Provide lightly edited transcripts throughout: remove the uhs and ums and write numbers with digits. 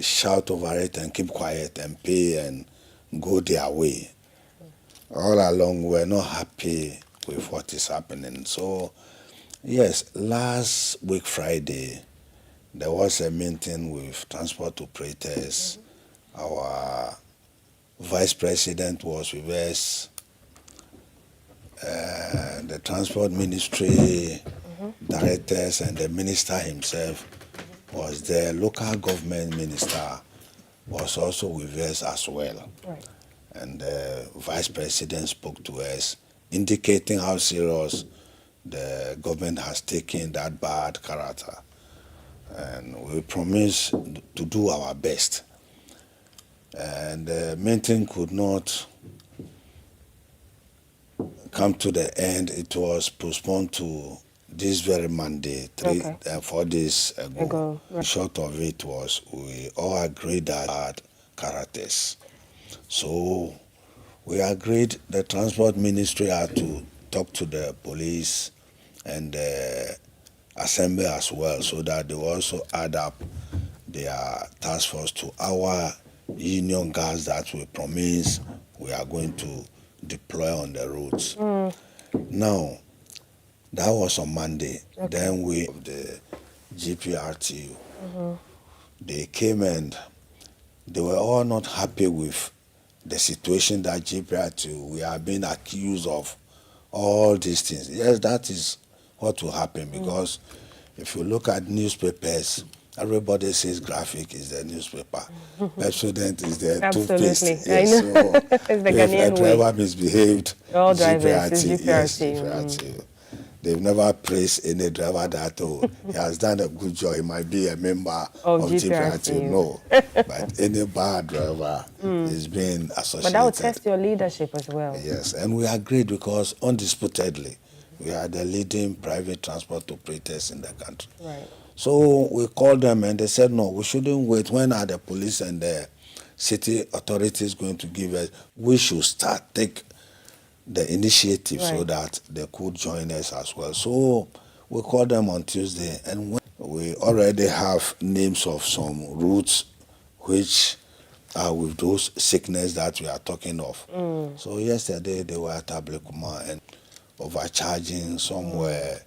shout over it and keep quiet and pay and go their way. All along, we're not happy with what is happening. So, yes, last week Friday, there was a meeting with transport operators. Our vice president was with us. The transport ministry directors and the minister himself was there. Local government minister was also with us as well. Right. And the vice president spoke to us, indicating how serious the government has taken that bad character. And we promise to do our best. And the meeting could not come to the end. It was postponed to this very Monday, 4 days ago. Right. Short of it was we all agreed that bad characters. So we agreed the transport ministry had to talk to the police and the assembly as well, so that they will also add up their task force to our union guards that we promise we are going to deploy on the roads. Now, that was on Monday. Then the GPRTU, they came and they were all not happy with the situation that GPRTU, we are being accused of all these things. Yes, that is what will happen, because if you look at newspapers, everybody says graphic is the newspaper. Pepsodent is the toothpaste. Yes, I know. It's the If a driver misbehaved, all drivers, GPRTU, it's yes, GPRTU. GPRTU. They've never praised any driver that, he has done a good job, he might be a member of GPRTU. No, but any bad driver is being associated. But that would test your leadership as well. Yes, and we agreed because undisputedly, we are the leading private transport operators in the country. Right. So we called them and they said, no, we shouldn't wait. When are the police and the city authorities going to give us? We should take the initiative so that they could join us as well. So we called them on Tuesday, and we already have names of some routes which are with those sickness that we are talking of. So yesterday they were at Ablekuma and overcharging, some were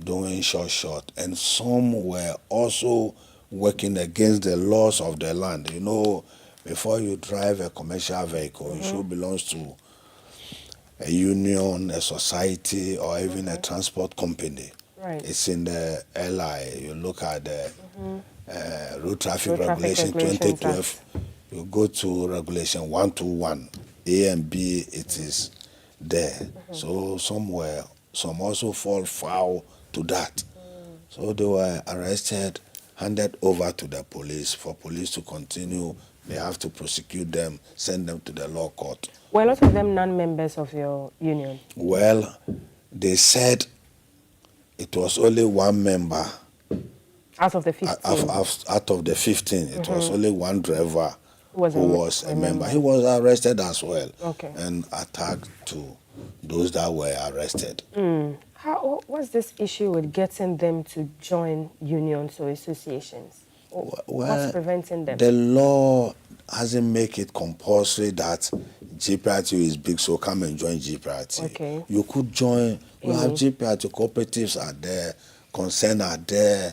doing short, and some were also working against the laws of the land. You know, before you drive a commercial vehicle, it should belong to a union, a society, or even a transport company. Right. It's in the LI. You look at the Road Traffic Regulation 2012. You go to Regulation 121, A and B. It is there. So some also fall foul to that. So they were arrested, handed over to the police. For police to continue, they have to prosecute them, send them to the law court. Were a lot of them non-members of your union? Well, they said it was only one member. Out of the 15? Out of the 15, it was only one driver who was a member. He was arrested as well and attacked to those that were arrested. What's this issue with getting them to join unions or associations? What's preventing them? The law hasn't made it compulsory that GPRTU is big, so come and join GPRTU. Okay. You could join. We have GPRTU cooperatives are there, Concern are there,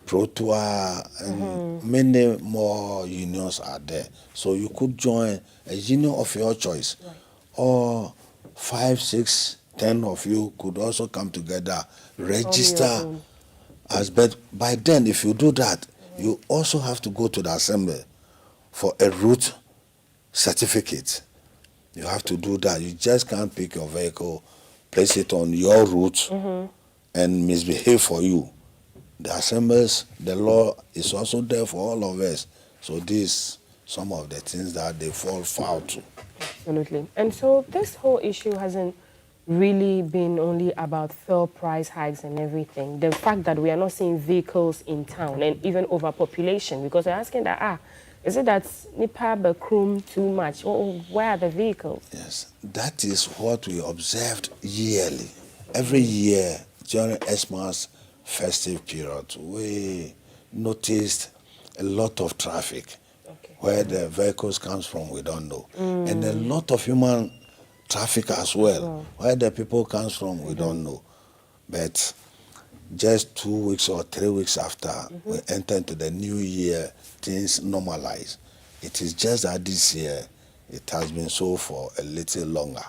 Protua, and many more unions are there. So you could join a union of your choice, or 5, 6, 10 of you could also come together, register as. But by then, if you do that, you also have to go to the assembly for a route certificate. You have to do that. You just can't pick your vehicle, place it on your route, and misbehave for you. The assemblies, the law is also there for all of us. So these some of the things that they fall foul to. Absolutely. And so this whole issue hasn't really been only about fuel price hikes and everything. The fact that we are not seeing vehicles in town and even overpopulation, because they're asking that, is it that Nipa Bakrum too much? Or where are the vehicles? Yes, that is what we observed yearly. Every year during Xmas festive period, we noticed a lot of traffic. Okay. Where the vehicles comes from, we don't know. And a lot of human traffic as well. Where the people comes from, we don't know. But just 2 weeks or 3 weeks after we enter into the new year, things normalize. It is just that this year, it has been so for a little longer.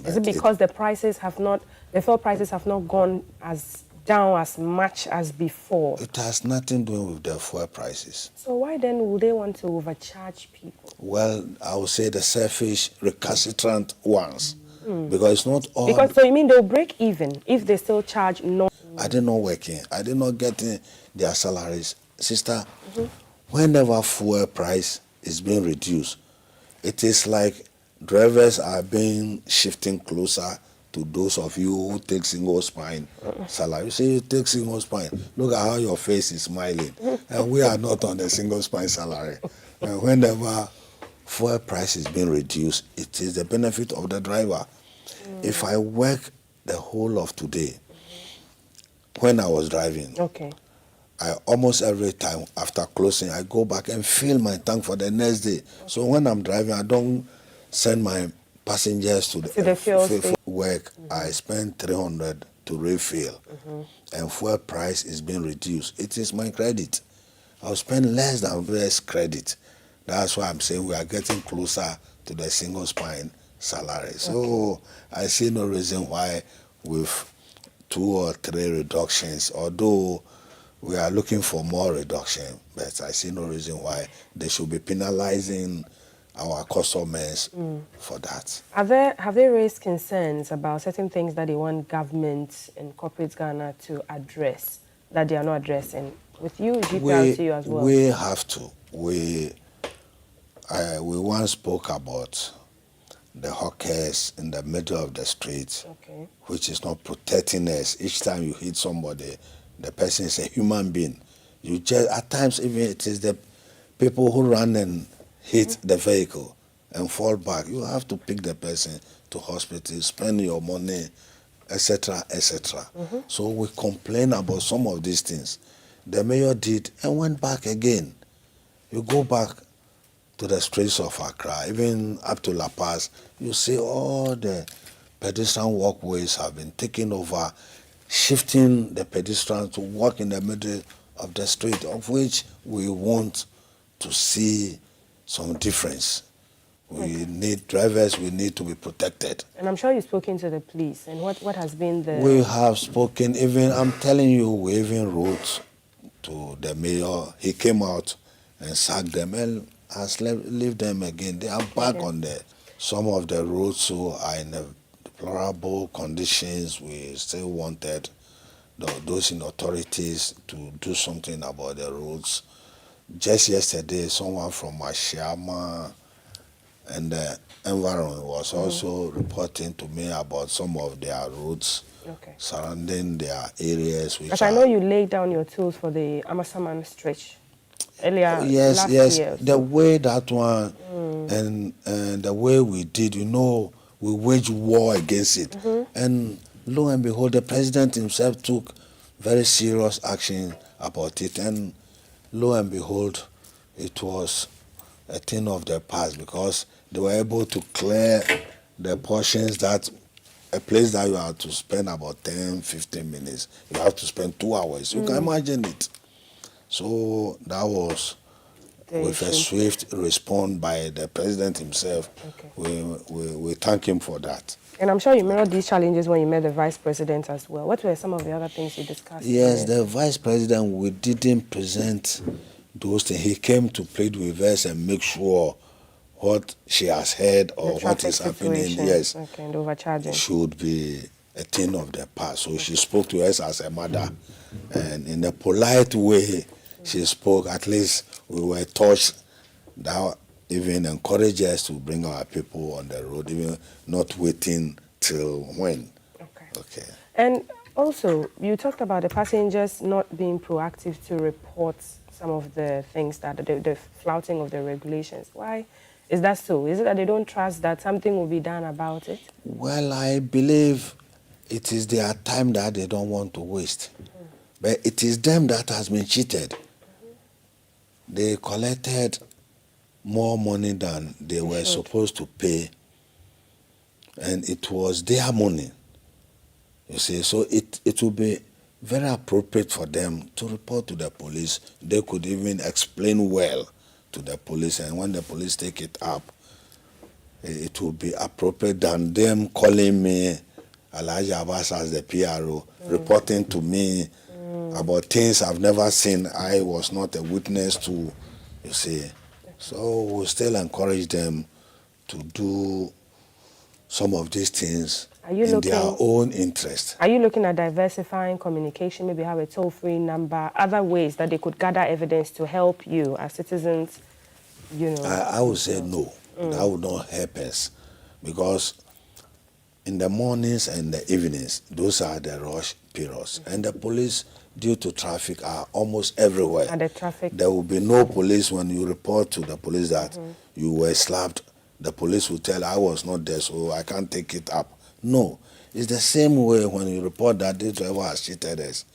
Is it because the fuel prices have not gone as down as much as before? It has nothing to do with the fuel prices. So why then would they want to overcharge people? Well, I would say the selfish, recalcitrant ones. Because it's not all... Because, so you mean they'll break even if they still charge no... Are they not working? Are they not getting their salaries? Sister, whenever fuel price is being reduced, it is like drivers are being shifting closer to those of you who take single spine salary. You say you take single spine. Look at how your face is smiling. And we are not on the single spine salary. And whenever fuel price is being reduced, it is the benefit of the driver. If I work the whole of today, when I was driving, I almost every time after closing, I go back and fill my tank for the next day. So when I'm driving, I don't send my passengers to the fuel work. I spend 300 to refill, and fuel price is being reduced. It is my credit. I'll spend less than best credit. That's why I'm saying we are getting closer to the single spine salary. So I see no reason why with 2 or 3 reductions, although we are looking for more reduction, but I see no reason why they should be penalizing our customers for that. Have they raised concerns about certain things that they want government and corporate Ghana to address that they are not addressing? With you, GPRTU as well? We have to. We once spoke about the hawkers in the middle of the street, which is not protecting us. Each time you hit somebody, the person is a human being. You just, at times even it is the people who run and hit the vehicle and fall back. You have to pick the person to hospital, spend your money, etc., etc. So we complain about some of these things. The mayor did and went back again. You go back to the streets of Accra, even up to La Paz, you see all the pedestrian walkways have been taken over, shifting the pedestrians to walk in the middle of the street, of which we want to see some difference. We need drivers, we need to be protected. And I'm sure you've spoken to the police, and what has been the... We have spoken, even, I'm telling you, we even wrote to the mayor. He came out and sacked them and has leave them again. They are back on the... Some of the roads so are in a deplorable conditions. We still wanted those in authorities to do something about the roads. Just yesterday, someone from Ashama and the environment was also reporting to me about some of their roads surrounding their areas. Because I know you laid down your tools for the Amasaman stretch earlier last year. The way that one and the way we did, you know, we waged war against it. And lo and behold, the president himself took very serious action about it. And lo and behold, it was a thing of the past because they were able to clear the portions that a place that you have to spend about 10, 15 minutes, you have to spend 2 hours. You can imagine it. So that was with a swift response by the president himself. We thank him for that. And I'm sure you mirrored these challenges when you met the vice president as well. What were some of the other things you discussed? Yes, the vice president, we didn't present those things. He came to plead with us and make sure what she has heard or what is happening, and overcharging should be a thing of the past. So she spoke to us as a mother, and in a polite way, she spoke. At least we were touched. That even encouraged us to bring our people on the road, even not waiting till when. Okay. And also, you talked about the passengers not being proactive to report some of the things that the flouting of the regulations. Why is that so? Is it that they don't trust that something will be done about it? Well, I believe it is their time that they don't want to waste. But it is them that has been cheated. they collected more money than they were supposed to pay, and it was their money. You see, so it would be very appropriate for them to report to the police. They could even explain well to the police, and when the police take it up, it will be appropriate than them calling me, Elijah Abbas, as the PRO, reporting to me about things I've never seen. I was not a witness to, you see. So we still encourage them to do some of these things in their own interest. Are you looking at diversifying communication, maybe have a toll-free number, other ways that they could gather evidence to help you as citizens, you know? I would say no. That would not help us, because in the mornings and the evenings, those are the rush periods. And the police, due to traffic, are almost everywhere. And the traffic. There will be no police when you report to the police that you were slapped. The police will tell, I was not there, so I can't take it up. No. It's the same way when you report that this driver has cheated us.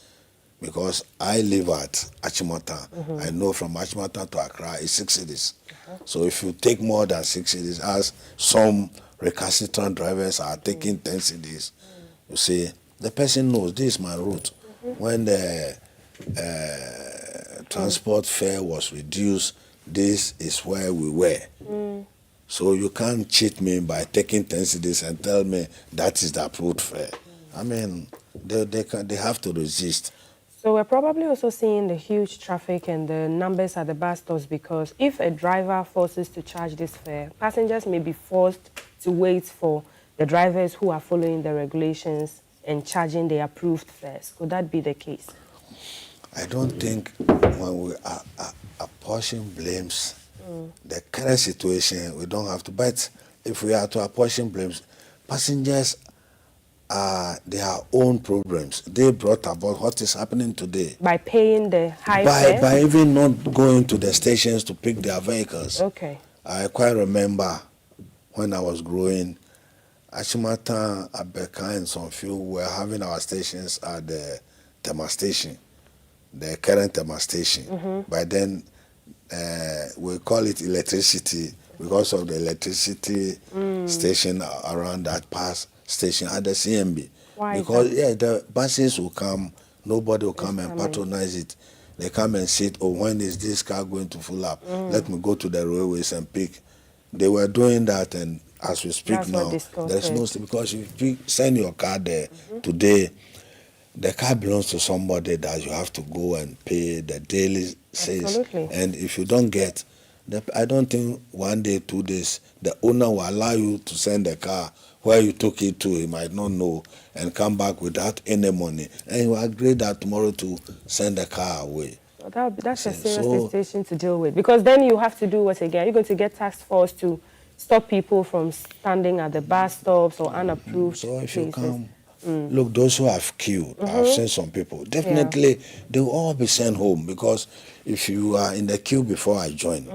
Because I live at Achimota. I know from Achimota to Accra is 6 cities. So if you take more than 6 cities, as some recalcitrant drivers are taking 10 cities, you see, the person knows this is my route. When the transport fare was reduced, this is where we were. So you can't cheat me by taking 10 cities and tell me that is the approved fare. I mean, they have to resist. So we're probably also seeing the huge traffic and the numbers at the bus stops, because if a driver forces to charge this fare, passengers may be forced to wait for the drivers who are following the regulations and charging the approved fares. Could that be the case? I don't think when we are apportion blames, the current situation, we don't have to. But if we are to apportion blames, passengers are their own problems. They brought about what is happening today. By paying the high fare? By even not going to the stations to pick their vehicles. Okay. I quite remember when I was growing, Achimata, Abeka, and some few were having our stations at the Tema station, the current Tema station. By then, we call it electricity because of the electricity station around that past station at the CMB. Why? Because the buses will come, nobody will come and patronize it. They come and sit, oh, when is this car going to fill up? Let me go to the railways and pick. They were doing that, and as we speak now, there's no, because if you send your car there today, the car belongs to somebody that you have to go and pay the daily sales. And if you don't get, I don't think 1 day, 2 days, the owner will allow you to send the car where you took it to. He might not know and come back without any money. And you agree that tomorrow to send the car away. That's a serious situation to deal with. Because then you have to do what again? You're going to get task force to stop people from standing at the bus stops or unapproved So if places. you come, look, those who have queued, I've seen some people, definitely they will all be sent home, because if you are in the queue before I join,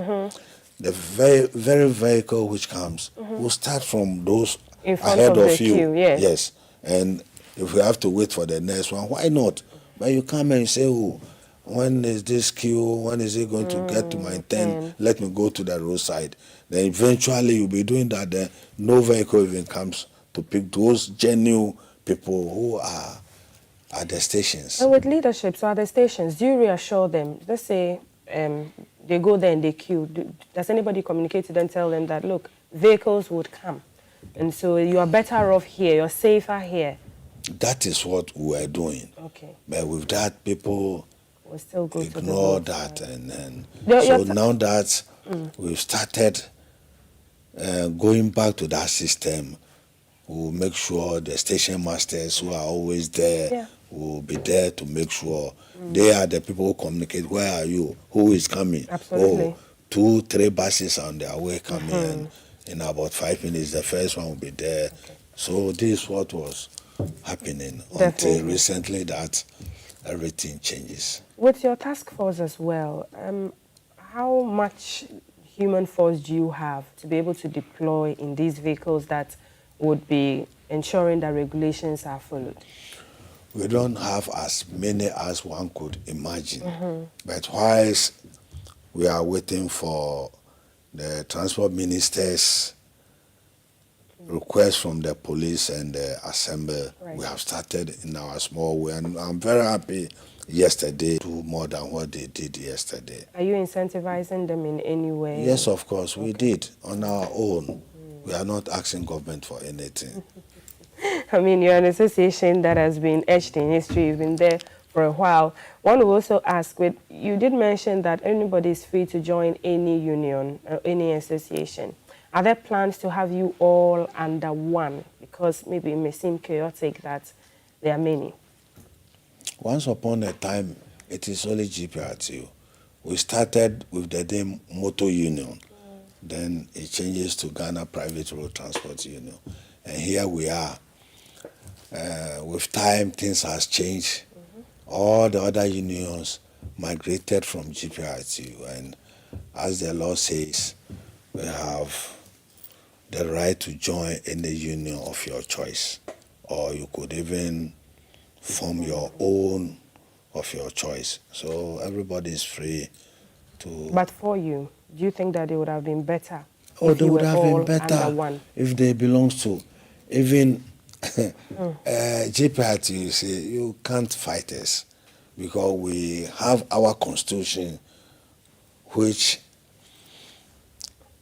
the very vehicle which comes will start from those in front ahead of of the you. queue, Yes. And if we have to wait for the next one, why not? But you come and say, oh, when is this queue? When is it going to get to my 10? Let me go to the roadside. Then eventually you'll be doing that. Then no vehicle even comes to pick those genuine people who are at the stations. And with leadership, so at the stations, do you reassure them? Let's say they go there and they queue. Does anybody communicate to them, tell them that, look, vehicles would come, and so you are better off here, you're safer here? That is what we are doing. Okay. But with that, people we'll still go ignore to the that. And so now that we've started going back to that system, we'll make sure the station masters who are always there will be there to make sure they are the people who communicate. Where are you? Who is coming? Absolutely. Oh, 2, 3 buses on their way coming, and in about 5 minutes the first one will be there. So this is what was happening until recently, that everything changes. With your task force as well, how much human force do you have to be able to deploy in these vehicles that would be ensuring that regulations are followed? We don't have as many as one could imagine. But whilst we are waiting for the transport minister's request from the police and the assembly. Right. We have started in our small way, and I'm very happy yesterday to do more than what they did yesterday. Are you incentivizing them in any way? Yes, of course, we did on our own. We are not asking government for anything. I mean, you're an association that has been etched in history. You've been there for a while. One will also ask, you did mention that anybody is free to join any union or any association. Are there plans to have you all under one? Because maybe it may seem chaotic that there are many. Once upon a time, it is only GPRTU. We started with the name Motor Union. Then it changes to Ghana Private Road Transport Union. And here we are. With time, things has changed. All the other unions migrated from GPRTU. And as the law says, we have the right to join any union of your choice. Or you could even form your own of your choice. So everybody is free to... But for you, do you think that it would have been better if they would have been better if they belong to even GPRT, you say you can't fight us because we have our constitution which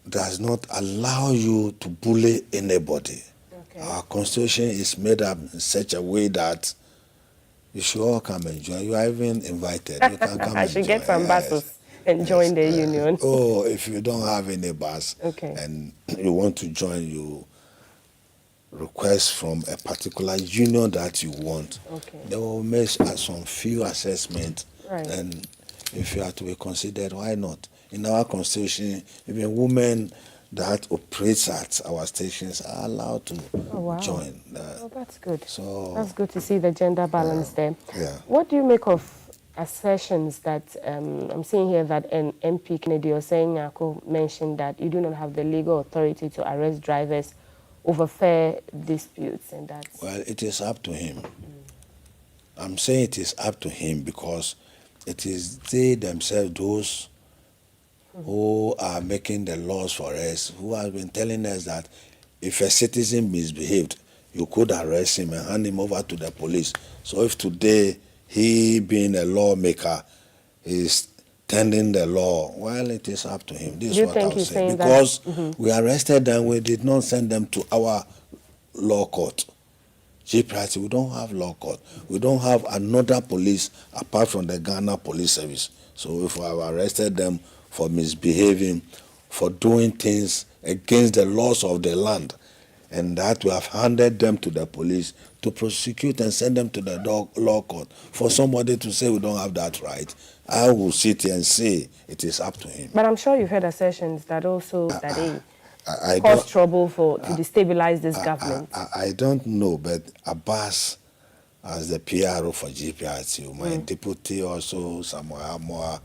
does not allow you to bully anybody. Okay. Our constitution is made up in such a way that you should all come and join. You are even invited. You can come I and should join. get some buses and join the union. Oh, if you don't have any bus okay. and you want to join, you request from a particular union that you want. Okay. They will make some few assessments. Right. And if you are to be considered, why not? In our constitution, even women that operates at our stations are allowed to join. Oh, that's good. So that's good to see the gender balance there. Yeah. What do you make of assertions that I'm seeing here that an MP Kennedy Osei-Nyako mentioned that you do not have the legal authority to arrest drivers over fare disputes, and that? Well, it is up to him. I'm saying it is up to him because it is they themselves, those who are making the laws for us, who have been telling us that if a citizen misbehaved, you could arrest him and hand him over to the police. So if today he, being a lawmaker, is tending the law, well, it is up to him. This is what I'll say. Because we arrested them, we did not send them to our law court. GPRT, we don't have law court. We don't have another police apart from the Ghana Police Service. So if we have arrested them for misbehaving, for doing things against the laws of the land, and that we have handed them to the police to prosecute and send them to the law court. For somebody to say we don't have that right, I will sit here and say it is up to him. But I'm sure you've heard assertions that also I cause trouble to destabilize this government. I don't know, but Abbas, as the PRO for GPRTU, my deputy also, Samuel Amoa,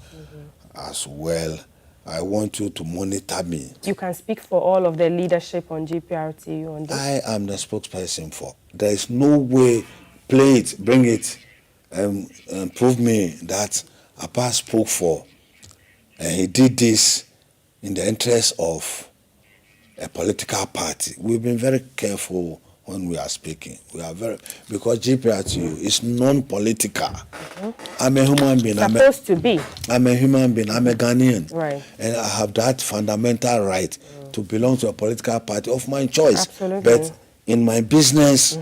as well, I want you to monitor me. You can speak for all of the leadership on GPRTU on this. I am the spokesperson for. There is no way, play it, bring it, and prove me that Abbas spoke for, and he did this in the interest of a political party. We've been very careful when we are speaking. We are because GPRTU is non-political. I'm a human being. Supposed to be. I'm a human being. I'm a Ghanaian. Right. And I have that fundamental right to belong to a political party of my choice. Absolutely. But in my business,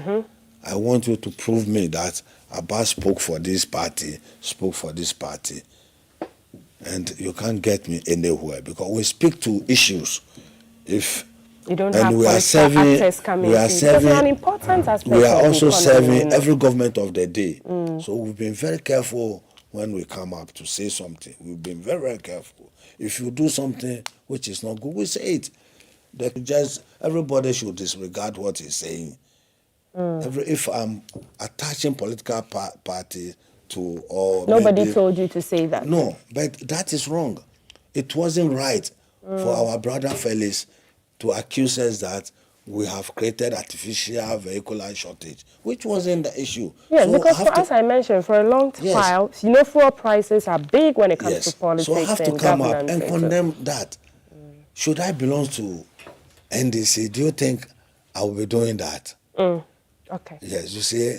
I want you to prove me that Abbas spoke for this party, And you can't get me anywhere because we speak to issues. If you don't have political access coming in. Because you're an important aspect. We are also serving every government of the day. So we've been very careful when we come up to say something. We've been very, very careful. If you do something which is not good, we say it. Everybody should disregard what he's saying. If I'm attaching political party to or nobody told you to say that. No, but that is wrong. It wasn't right for our brother fellows to accuse us that we have created artificial vehicular shortage, which wasn't the issue. Yeah, So because as I mentioned, for a long yes, while, fuel prices are big when it comes to yes. So I politics have to and come up governance. and condemn that. Should I belong to NDC? Do you think I will be doing that? Okay. Yes, you see,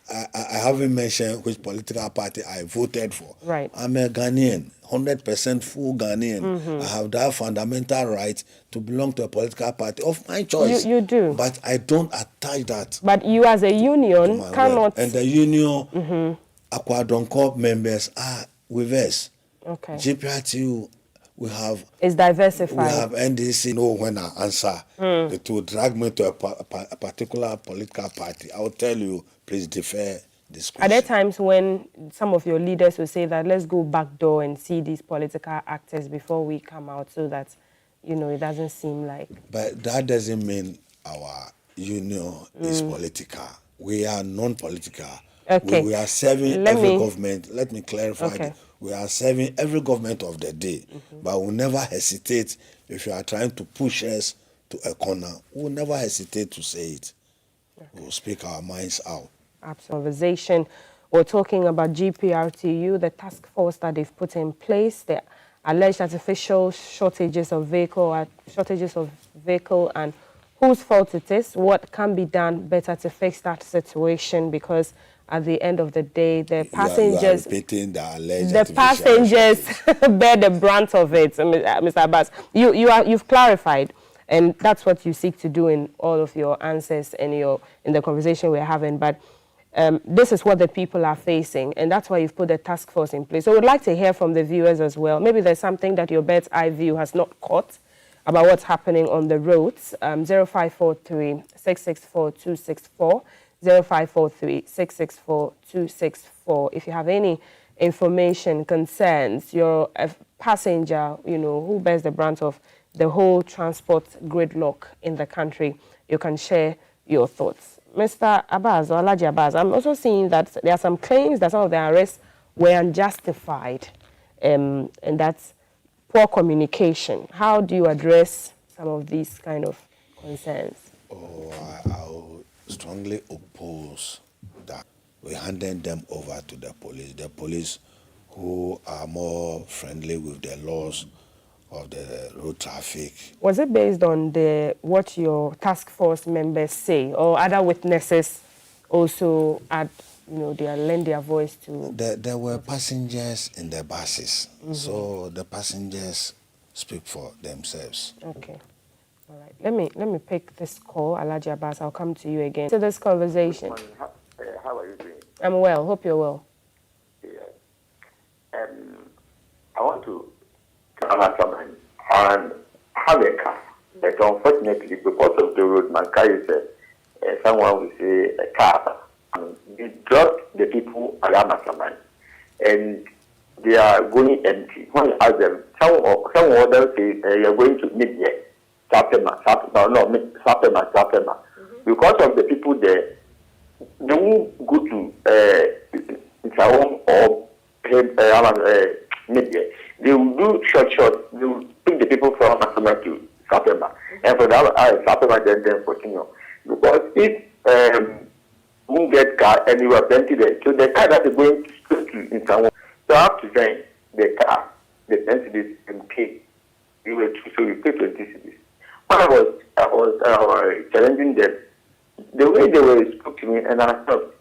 I haven't mentioned which political party I voted for. Right. I'm a Ghanaian, 100% full Ghanaian. I have that fundamental right to belong to a political party of my choice. You do. But I don't attach that But you as a to union my cannot. word. And the union, Aquadonco members are with us. Okay. GPRTU, we have. It's diversified. We have NDC. Know when I answer, it will drag me to a particular political party. I will tell you, please defer this question. Are there times when some of your leaders will say that let's go back door and see these political actors before we come out, so that, it doesn't seem like... But that doesn't mean our union is political. We are non-political. Okay. We are serving government. Let me clarify. Okay. We are serving every government of the day. But we'll never hesitate if you are trying to push us to a corner. We'll never hesitate to say it. Okay. We'll speak our minds out. Conversation. We're talking about GPRTU, the task force that they've put in place, the alleged artificial shortages of vehicle, and whose fault it is, what can be done better to fix that situation, because at the end of the day, the passengers... You are repeating the alleged the passengers bear the brunt of it, Mr. Abbas. You've clarified, and that's what you seek to do in all of your answers and in the conversation we're having. But this is what the people are facing, and that's why you've put the task force in place. So we'd like to hear from the viewers as well. Maybe there's something that your bird's eye view has not caught about what's happening on the roads. 0543 664 264. 0543 664 264. If you have any information, concerns, you're a passenger, who bears the brunt of the whole transport gridlock in the country, you can share your thoughts. Mr. Abbas, or Alhaji Abbas, I'm also seeing that there are some claims that some of the arrests were unjustified, and that's poor communication. How do you address some of these kind of concerns? I'll strongly oppose that. We handed them over to the police who are more friendly with the laws of the road traffic. Was it based on what your task force members say, or other witnesses also lend their voice to? There were passengers in the buses, so the passengers speak for themselves. Okay. All right. Let me pick this call, Alhaji Abbas. I'll come to you again. To this conversation. How are you doing? I'm well. Hope you're well. Yeah. I want to someone and have a car. But unfortunately, because of the road, my car is someone will say a car. And they dropped the people around someone, and they are going empty. When you ask them, some others say you're going to meet here. Sapema. Because of the people there, they won't go to Nsawam or Media. They will do short. They will pick the people from Masama to Sapema. And for that, Sapema then continue. Because if won't get car and you are plenty there, so the car that is going straight to Nsawam, so I have to join the car, the 10 cities and pay. So you pay 20 cities. When I was challenging them, the way they were spoke to me, and I stopped.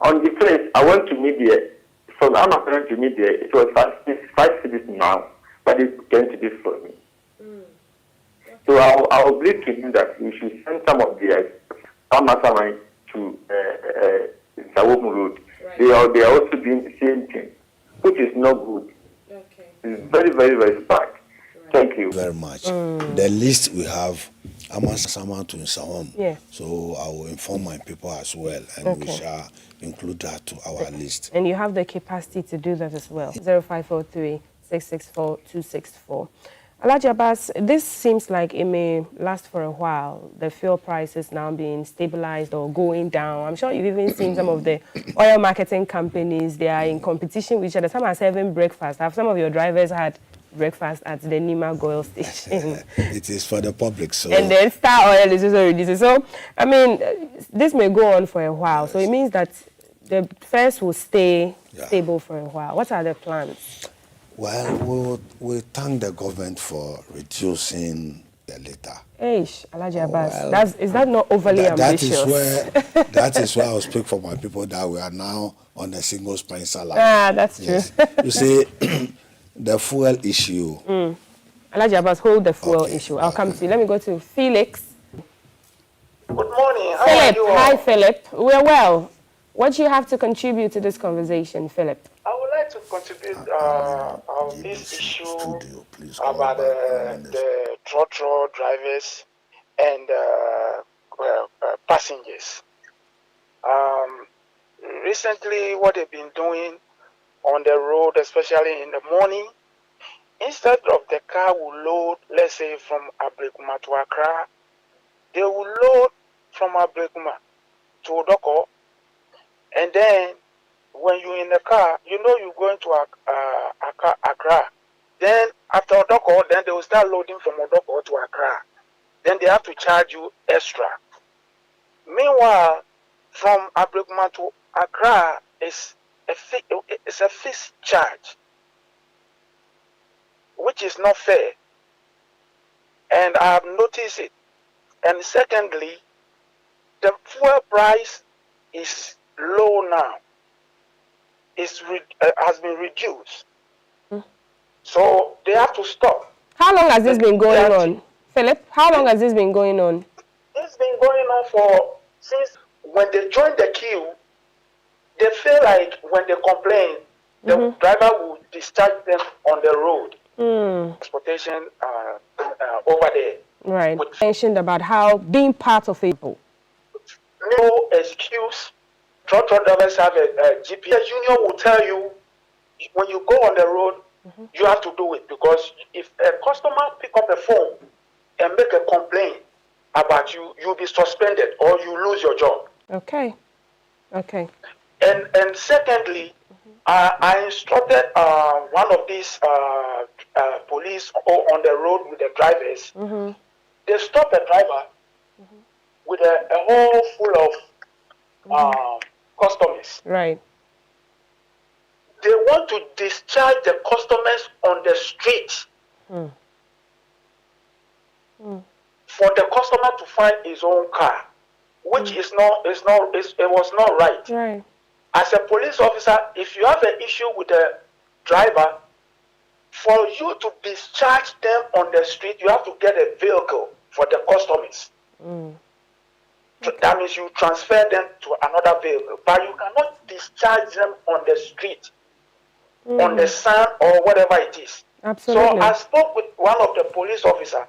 On the place, I went to media. From Amazon to media, it was 5 cities now, but it's 10 cities for me. So I'll believe to him that we should send some of the Amazon to Sawom Road. Right. They are also doing the same thing, which is not good. Okay. It's very, very, very bad. Right. Thank you very much. The list we have, Amasama to Nsawam. Yeah. So I will inform my people as well, and we shall include that to our list. And you have the capacity to do that as well. 0543 664 264. Alhaji Abbas, this seems like it may last for a while. The fuel prices now being stabilized or going down. I'm sure you've even seen some of the oil marketing companies. They are in competition with each other. Some are serving breakfast. Have some of your drivers had breakfast at the Nima Goil station. It is for the public, so... And then Star Oil is also reducing. So, I mean, this may go on for a while. Yes. So it means that the fares will stay stable for a while. What are the plans? Well, we thank the government for reducing the litter. Alhaji Abbas, is that not overly ambitious? That is where I'll speak for my people that we are now on a single spine salary. That's true. You see, the fuel issue. Alhaji Abbas, hold the fuel issue. I'll come to you. Let me go to Felix. Good morning. How Philip, are you all? hi Philip. We're well. What do you have to contribute to this conversation, Philip? I would like to contribute on this issue about the trotro drivers and passengers. Recently, what they've been doing on the road, especially in the morning, instead of the car will load, let's say from Ablekuma to Accra, they will load from Ablekuma to Odoko, and then when you're in the car, you know you're going to Accra. Then after Odoko, then they will start loading from Odoko to Accra. Then they have to charge you extra. Meanwhile, from Ablekuma to Accra it's a fixed charge, which is not fair. And I have noticed it. And secondly, the fuel price is low now. Has been reduced. So they have to stop. How long has this been going on? Philip, how long has this been going on? It's been going on since when they join the queue, they feel like when they complain, the driver will discharge them on the road. Transportation over there. Right. You mentioned about how being part of it. No excuse. Truck drivers have a GPRTU. Union will tell you when you go on the road, you have to do it, because if a customer pick up the phone and make a complaint about you, you'll be suspended or you lose your job. Okay. And secondly, I instructed one of these police on the road with the drivers. They stopped a driver with a hole full of customers. Right. They want to discharge the customers on the street. For the customer to find his own car, which it was not right. Right. As a police officer, if you have an issue with the driver, for you to discharge them on the street, you have to get a vehicle for the customers. That means you transfer them to another vehicle, but you cannot discharge them on the street, on the sun or whatever it is. Absolutely. So I spoke with one of the police officers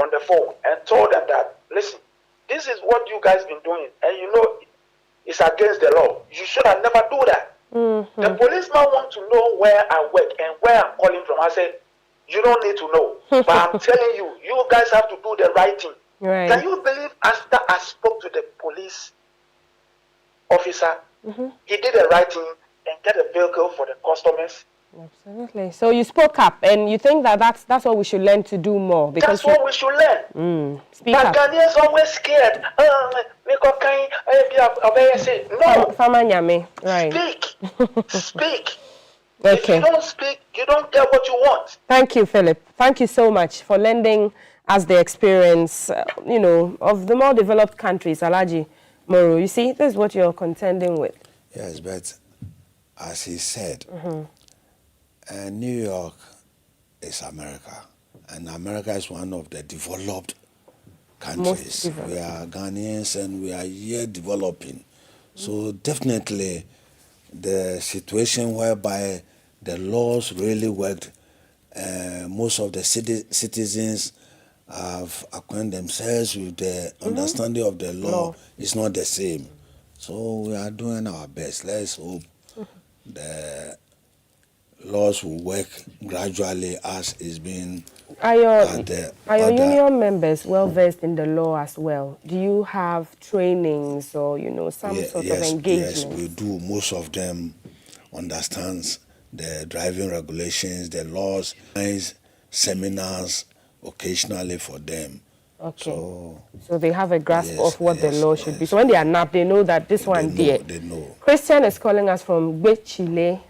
on the phone and told them that, listen, this is what you guys been doing, and you know it's against the law. You should have never do that. The policeman want to know where I work and where I'm calling from. I said, you don't need to know, but I'm telling you, you guys have to do the right thing. Right. Can you believe after I spoke to the police officer, he did the right thing and get a vehicle for the customers? Absolutely. So you spoke up, and you think that that's what we should learn to do more. Because that's what we should learn. Speak but up. Ghanaians always scared. No. Right. Speak. Okay. If you don't speak, you don't get what you want. Thank you, Philip. Thank you so much for lending us the experience, of the more developed countries, Alhaji Moro. You see, this is what you're contending with. Yes, but as he said, New York is America, and America is one of the developed countries. We are Ghanaians and we are here developing. So definitely the situation whereby the laws really worked, most of the citizens have acquainted themselves with the understanding of the law is not the same. So we are doing our best. Let's hope the laws will work gradually as is being. Are your union members well versed in the law as well? Do you have trainings or some sort of engagement? Yes, we do. Most of them understands the driving regulations, the laws. seminars occasionally for them. Okay. So So they have a grasp yes, of what the yes, law should be. yes. So when they are napped, they know that this They one know, there. they know. Christian is calling us from Chile.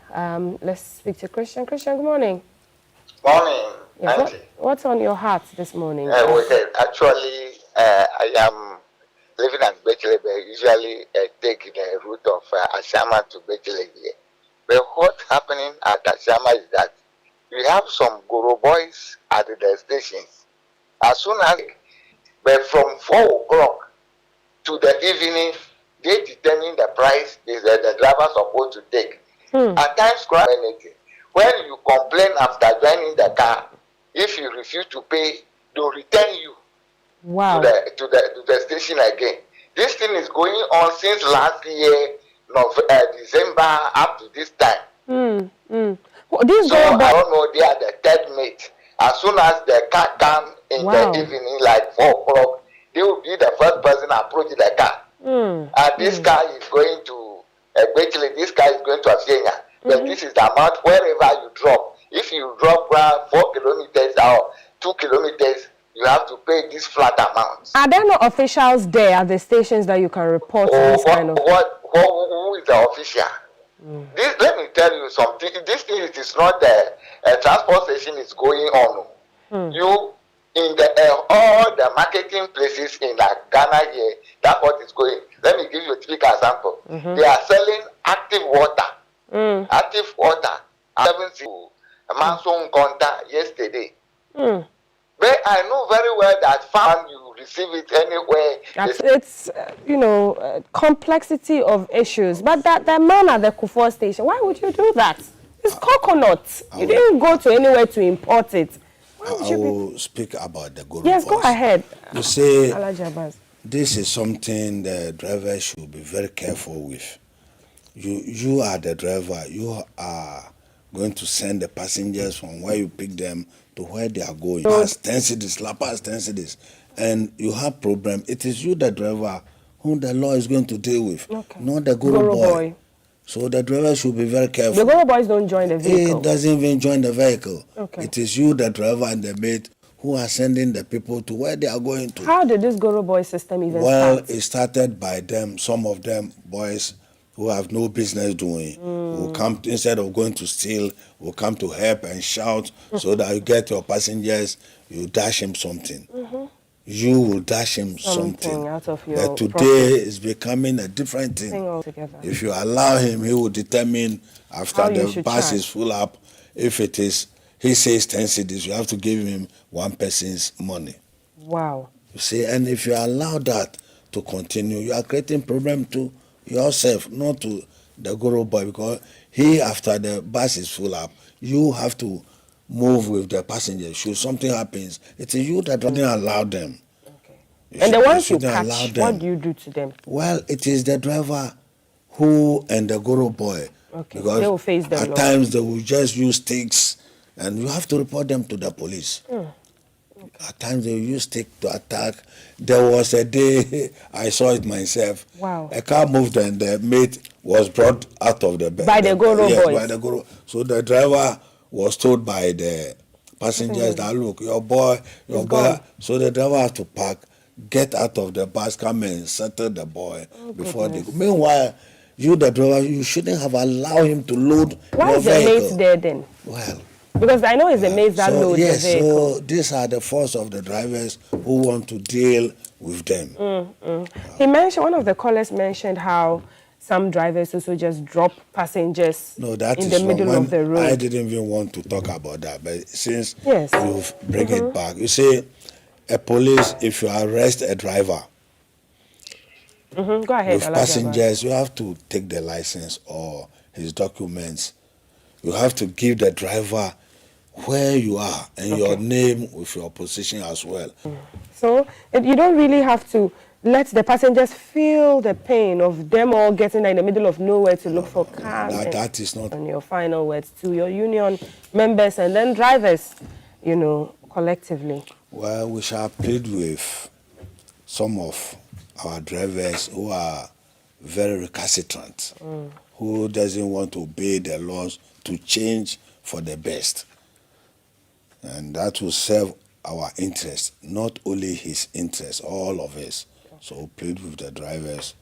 Let's speak to Christian. Christian, good morning. Morning, Yes, Auntie. what's on your heart this morning? Okay, actually, I am living at Bechele, but usually take the route of Ashama to Bechele here. But what's happening at Ashama is that we have some Guru boys at the stations. As soon as, but from 4 o'clock to the evening, they determine the price the driver supposed to take. At times, anything. When you complain after joining the car, if you refuse to pay, they'll return you Wow. to the station again. This thing is going on since last year, December up to this time. Well, these So Goro boys, I don't know, they are the third mate. As soon as the car comes in Wow. the evening, like 4 o'clock, they will be the first person approaching the car. And this car is going to eventually this car is going to Asienya. But this is the amount wherever you drop. If you drop 4 kilometers or 2 kilometers, you have to pay this flat amount. are there no officials there at the stations that you can report this kind of? Who is the official? This, let me tell you something. This thing it is not the transport station is going on. You in the all the marketing places in Ghana here, that's what is going. Let me give you a typical example. They are selling active water. Active water. 70 Manson Conta yesterday. But I know very well that farm you receive it anywhere. It's complexity of issues. But that man at the Kufuor station, why would you do that? It's coconut. You didn't go to anywhere to import it. I will speak about the Guru Yes, go boys. ahead. You see, Alhaji Abbas. this is something the driver should be very careful with. You are the driver. You are going to send the passengers from where you pick them to where they are going. Past 10 cities, La Paz 10 cities. And you have problem. It is you, the driver, whom the law is going to deal with, not the Guru boy. So the driver should be very careful. The Guru boys don't join the vehicle. He doesn't even join the vehicle. Okay. It is you, the driver, and the mate who are sending the people to where they are going to. How did this Guru boy system even Well, start? it started by them, some of them boys who have no business doing, who come, instead of going to steal, will come to help and shout so that you get your passengers, you dash him something. You will dash him something. out of your But today profit. is becoming a different thing. Altogether. If you allow him, he will determine after How you the should bus charge. is full up. If it is, he says 10 cities, you have to give him one person's money. Wow. You see, and if you allow that to continue, you are creating problem to yourself, not to the Guru boy, because he, after the bus is full up, you have to move with the passengers. Should something happens, it is you that doesn't allow them. And the ones you shouldn't allow catch, them. what do you do to them? Well, it is the driver who and the Guru boy. Okay, Because they will face them. at times they will just use sticks and you have to report them to the police. At times they will use stick to attack. There was a day I saw it myself. Wow. A car moved and the mate was brought out of the bed. By the Guru Yes, boys. by the Guru. So the driver was told by the passengers that, look, your boy. gone. So the driver has to park, get out of the bus, come and settle the boy before they go. Meanwhile, you, the driver, you shouldn't have allowed him to load Why your is the vehicle. mate there then? Well, Because I know it's the mates that load yes, the vehicle. so these are the force of the drivers who want to deal with them. He mentioned, one of the callers mentioned how some drivers also just drop passengers No, that in is the wrong. middle of the road. I didn't even want to talk about that, but since Yes. you bring it back, you see, a police, if you arrest a driver Go ahead, with Alhaji passengers, you have to take the license or his documents. You have to give the driver where you are and your name with your position as well. So you don't really have to let the passengers feel the pain of them all getting in the middle of nowhere to look for cars. That is not. And your final words to your union members and then drivers, collectively. Well, we shall plead with some of our drivers who are very recalcitrant, who doesn't want to obey the laws to change for the best. And that will serve our interest, not only his interest, all of us. So plead with the drivers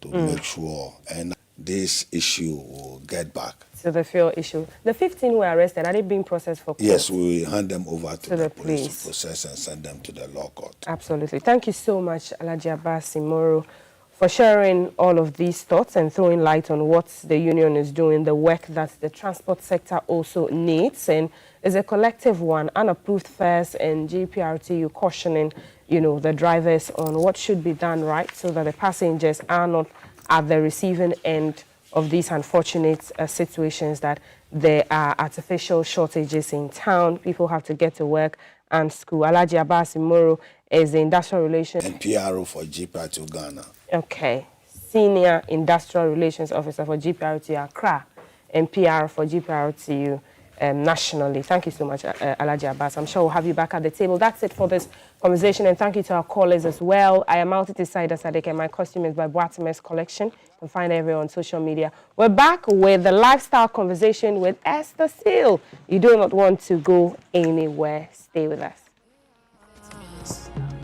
to make sure and this issue will get back. So the fuel issue. The 15 were arrested. Are they being processed for court? Yes, we will hand them over to the police police to process and send them to the law court. Absolutely. Thank you so much, Alhaji Abbas Imoro, for sharing all of these thoughts and throwing light on what the union is doing, the work that the transport sector also needs, and is a collective one. Unapproved fares and GPRTU cautioning, the drivers on what should be done right so that the passengers are not at the receiving end of these unfortunate situations that there are artificial shortages in town. People have to get to work and school. Alhaji Abbas Imoro is the Industrial Relations... And PRO for GPRTU Ghana. Okay. Senior Industrial Relations Officer for GPRTU Accra and PR for GPRTU nationally. Thank you so much, Alhaji Abbas. I'm sure we'll have you back at the table. That's it for this conversation, and thank you to our callers as well. I am Altitude Saida Sadek, and my costume is by Boatimes Collection. You can find everyone on social media. We're back with the lifestyle conversation with Esther Seal. You do not want to go anywhere. Stay with us.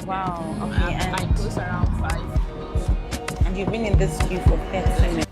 Wow. Okay. I close around 5. And you've been in this queue for 30 minutes.